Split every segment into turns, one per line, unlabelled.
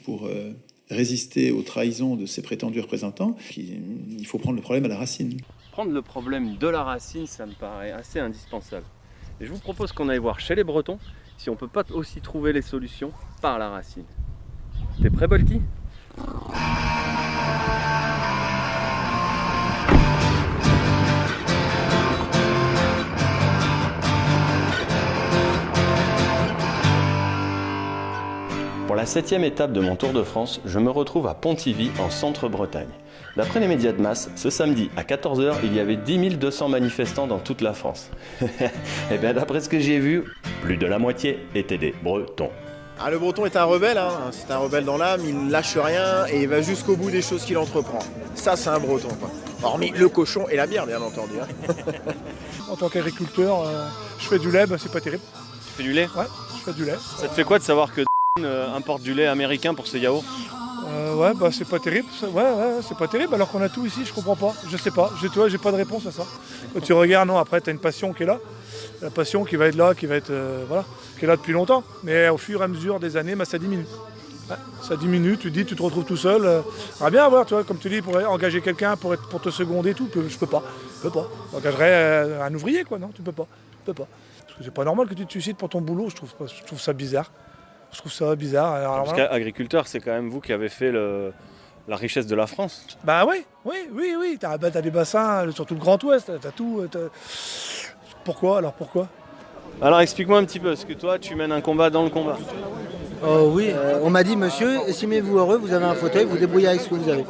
Pour résister aux trahisons de ses prétendus représentants, il faut prendre le problème à la racine.
Prendre le problème de la racine, ça me paraît assez indispensable. Et je vous propose qu'on aille voir chez les Bretons si on peut pas aussi trouver les solutions par la racine. T'es prêt, Bolti ? Pour la 7e étape de mon Tour de France, je me retrouve à Pontivy, en Centre-Bretagne. D'après les médias de masse, ce samedi à 14 h, il y avait 10 200 manifestants dans toute la France. Et bien d'après ce que j'ai vu, plus de la moitié étaient des Bretons.
Ah, le Breton est un rebelle, hein. C'est un rebelle dans l'âme, il ne lâche rien et il va jusqu'au bout des choses qu'il entreprend. Ça, c'est un Breton, quoi. Hormis le cochon et la bière, bien entendu. Hein.
En tant qu'agriculteur, je fais du lait, c'est pas terrible.
Tu fais du lait ?
Ouais, je fais du lait.
Ça te fait quoi de savoir que importe du lait américain pour ses yaourts ?
Ouais, c'est pas terrible. Ouais, c'est pas terrible alors qu'on a tout ici, je comprends pas. Je sais pas, j'ai pas de réponse à ça. Quand tu regardes, non, après t'as une passion qui est là. La passion qui va être là, qui est là depuis longtemps. Mais au fur et à mesure des années, ça diminue. Ouais, ça diminue, tu te retrouves tout seul. Ah bien voir, tu vois, comme tu dis, pour engager quelqu'un pour te seconder et tout, je peux pas. J'engagerais un ouvrier, quoi, non, tu peux pas. Parce que c'est pas normal que tu te suicides pour ton boulot, je trouve ça bizarre. Je trouve ça bizarre. Alors,
parce qu'agriculteur, c'est quand même vous qui avez fait la richesse de la France.
Bah oui. T'as des bassins, surtout le Grand Ouest, t'as tout. Pourquoi ?
Alors explique-moi un petit peu, est-ce que toi tu mènes un combat dans le combat ?
Oui, on m'a dit, monsieur, estimez-vous heureux, vous avez un fauteuil, vous débrouillez avec ce que vous avez.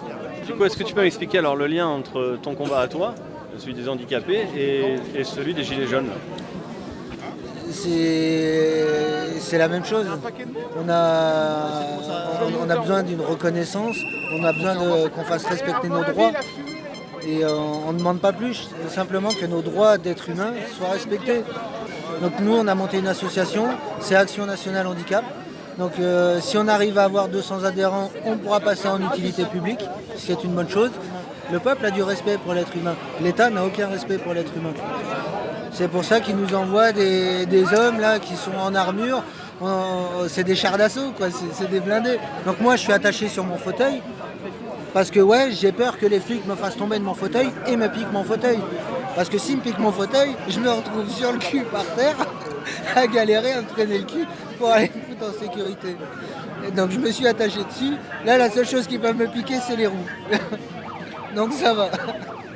Du coup, est-ce que tu peux m'expliquer alors le lien entre ton combat à toi, celui des handicapés, et celui des gilets jaunes ?
C'est la même chose. On a besoin d'une reconnaissance, on a besoin qu'on fasse respecter nos droits. Et on ne demande pas plus, simplement que nos droits d'être humains soient respectés. Donc nous, on a monté une association, c'est Action Nationale Handicap. Donc si on arrive à avoir 200 adhérents, on pourra passer en utilité publique, ce qui est une bonne chose. Le peuple a du respect pour l'être humain. L'État n'a aucun respect pour l'être humain. C'est pour ça qu'ils nous envoient des hommes là qui sont en armure. C'est des chars d'assaut, quoi. C'est des blindés. Donc moi, je suis attaché sur mon fauteuil parce que j'ai peur que les flics me fassent tomber de mon fauteuil et me piquent mon fauteuil. Parce que s'ils me piquent mon fauteuil, je me retrouve sur le cul par terre à galérer, à me traîner le cul pour aller me foutre en sécurité. Et donc je me suis attaché dessus. Là, la seule chose qui peut me piquer, c'est les roues. Donc ça va.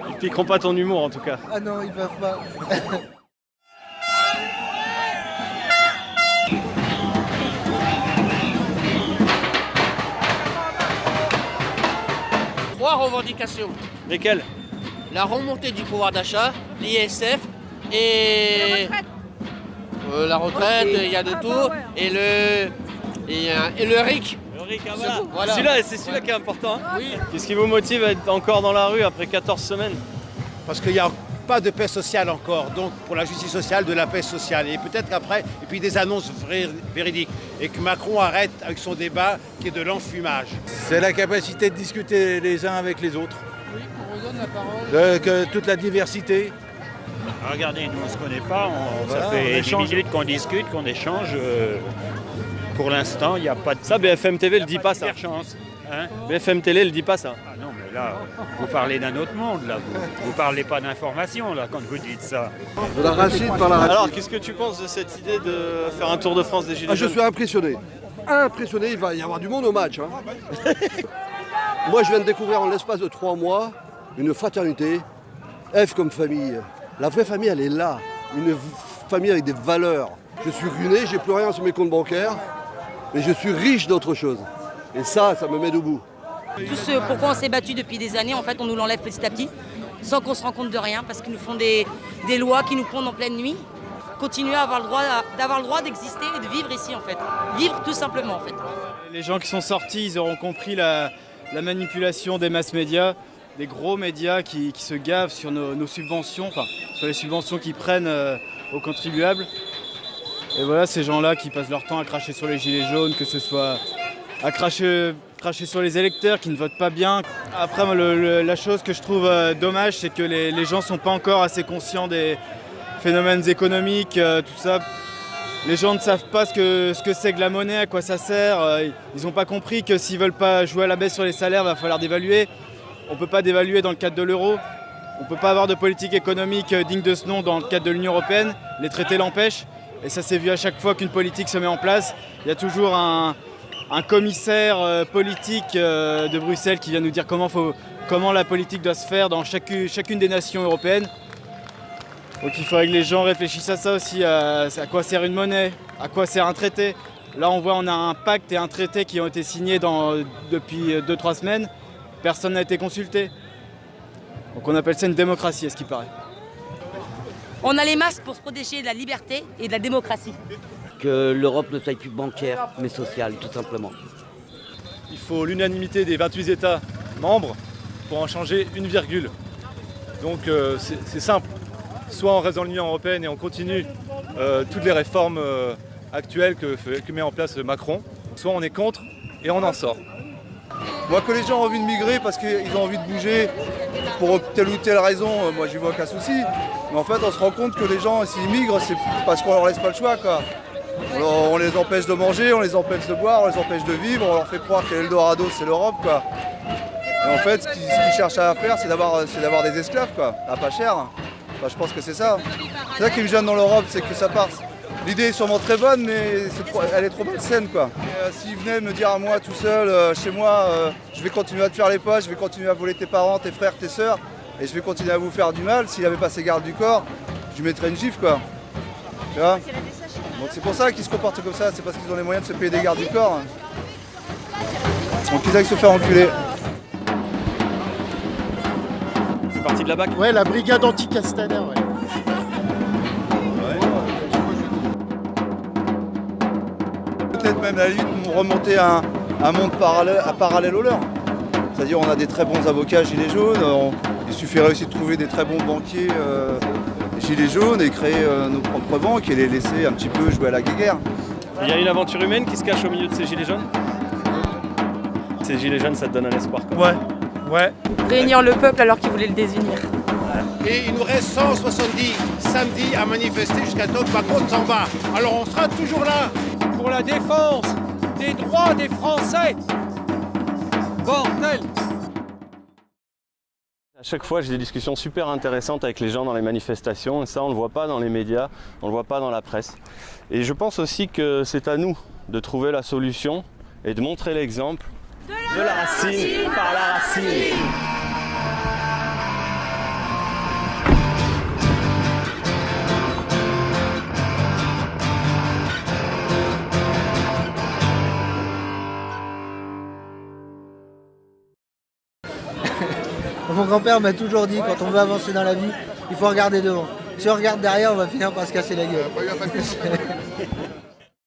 Ils piqueront pas ton humour en tout cas.
Ah non, ils peuvent pas.
3 revendications.
Lesquelles ?
La remontée du pouvoir d'achat, l'ISF et la retraite, il y a de tout, et le RIC.
Le RIC, voilà. C'est celui-là qui est important. Hein.
Oui.
Qu'est-ce qui vous motive à être encore dans la rue après 14 semaines ?
Parce qu'il n'y a pas de paix sociale encore, donc pour la justice sociale, de la paix sociale. Et peut-être qu'après, et puis des annonces véridiques. Et que Macron arrête avec son débat qui est de l'enfumage.
C'est la capacité de discuter les uns avec les autres.
Oui, on vous donne la parole.
Toute la diversité.
Regardez, nous on ne se connaît pas,
Voilà,
ça fait
on
10
échange.
minutes qu'on discute, qu'on échange. Pour l'instant, il n'y a pas de...
Ça, BFM TV le dit pas ça.
chance. Hein?
BFM Télé le dit pas ça.
Ah non, mais là, vous parlez d'un autre monde, là. Vous parlez pas d'information, là, quand vous dites ça.
De la racine par la racine.
Alors, qu'est-ce que tu penses de cette idée de faire un tour de France des gilets
Je
jaunes ?
suis impressionné. Il va y avoir du monde au match. Hein. Moi, je viens de découvrir en l'espace de 3 mois une fraternité. F comme famille. La vraie famille, elle est là. Une famille avec des valeurs. Je suis ruiné, j'ai plus rien sur mes comptes bancaires, mais je suis riche d'autre chose. Et ça me met debout.
Tout ce pourquoi on s'est battu depuis des années, en fait, on nous l'enlève petit à petit, sans qu'on se rende compte de rien, parce qu'ils nous font des lois qui nous pondent en pleine nuit. Continuer à avoir le droit d'exister et de vivre ici, en fait. Vivre tout simplement, en fait.
Les gens qui sont sortis, ils auront compris la manipulation des mass médias, des gros médias qui se gavent sur nos subventions, enfin, sur les subventions qu'ils prennent aux contribuables. Et voilà, ces gens-là qui passent leur temps à cracher sur les gilets jaunes, que ce soit à cracher sur les électeurs qui ne votent pas bien. Après, moi, la chose que je trouve dommage, c'est que les gens ne sont pas encore assez conscients des phénomènes économiques, tout ça. Les gens ne savent pas ce que c'est que la monnaie, à quoi ça sert. Ils n'ont pas compris que s'ils ne veulent pas jouer à la baisse sur les salaires, il va falloir dévaluer. On ne peut pas dévaluer dans le cadre de l'euro. On ne peut pas avoir de politique économique digne de ce nom dans le cadre de l'Union européenne. Les traités l'empêchent. Et ça s'est vu à chaque fois qu'une politique se met en place. Il y a toujours un commissaire politique de Bruxelles qui vient nous dire comment la politique doit se faire dans chacune des nations européennes. Donc il faudrait que les gens réfléchissent à ça aussi, à quoi sert une monnaie, à quoi sert un traité. Là on a un pacte et un traité qui ont été signés depuis 2-3 semaines. Personne n'a été consulté. Donc on appelle ça une démocratie, à ce qui paraît.
On a les masques pour se protéger de la liberté et de la démocratie.
Que l'Europe ne soit plus bancaire, mais sociale, tout simplement.
Il faut l'unanimité des 28 États membres pour en changer une virgule. Donc c'est simple. Soit on reste dans l'Union européenne et on continue toutes les réformes actuelles que met en place Macron, soit on est contre et on en sort.
Moi, que les gens ont envie de migrer parce qu'ils ont envie de bouger pour telle ou telle raison, moi j'y vois aucun souci. Mais en fait, on se rend compte que les gens, s'ils migrent, c'est parce qu'on leur laisse pas le choix, quoi. On les empêche de manger, on les empêche de boire, on les empêche de vivre, on leur fait croire que l'Eldorado c'est l'Europe, quoi. Et en fait, ce qu'ils cherchent à faire, c'est d'avoir des esclaves, quoi, à pas cher. Enfin, je pense que c'est ça. C'est ça qui me gêne dans l'Europe, c'est que ça part. L'idée est sûrement très bonne, mais elle est trop malsaine, quoi. S'ils venaient me dire à moi tout seul, chez moi, je vais continuer à te faire les poches, je vais continuer à voler tes parents, tes frères, tes sœurs, et je vais continuer à vous faire du mal, s'il n'avait pas ses gardes du corps, je lui mettrais une gifle, quoi. Tu vois ? Donc c'est pour ça qu'ils se comportent comme ça, c'est parce qu'ils ont les moyens de se payer des gardes du corps. Donc ils aillent se faire enculer.
C'est parti de la BAC ?
Ouais, la brigade anti-Castaner, ouais.
Peut-être même à la limite remonter à un monde parallèle au leur. C'est-à-dire on a des très bons avocats gilets jaunes, il suffirait aussi de trouver des très bons banquiers gilets jaunes et créer nos propres banques et les laisser un petit peu jouer à la guéguerre.
Il y a une aventure humaine qui se cache au milieu de ces gilets jaunes ? Ces gilets jaunes, ça te donne un espoir, quoi.
Ouais.
Réunir le peuple alors qu'il voulait le désunir.
Et il nous reste 170 samedis à manifester jusqu'à temps que Macron s'en va. Alors on sera toujours là.
Pour la défense des droits des Français. Bordel!
À chaque fois, j'ai des discussions super intéressantes avec les gens dans les manifestations, et ça, on ne le voit pas dans les médias, on ne le voit pas dans la presse. Et je pense aussi que c'est à nous de trouver la solution et de montrer l'exemple de la racine par la racine.
Mon grand-père m'a toujours dit, quand on veut avancer dans la vie, il faut regarder devant. Si on regarde derrière, on va finir par se casser la gueule.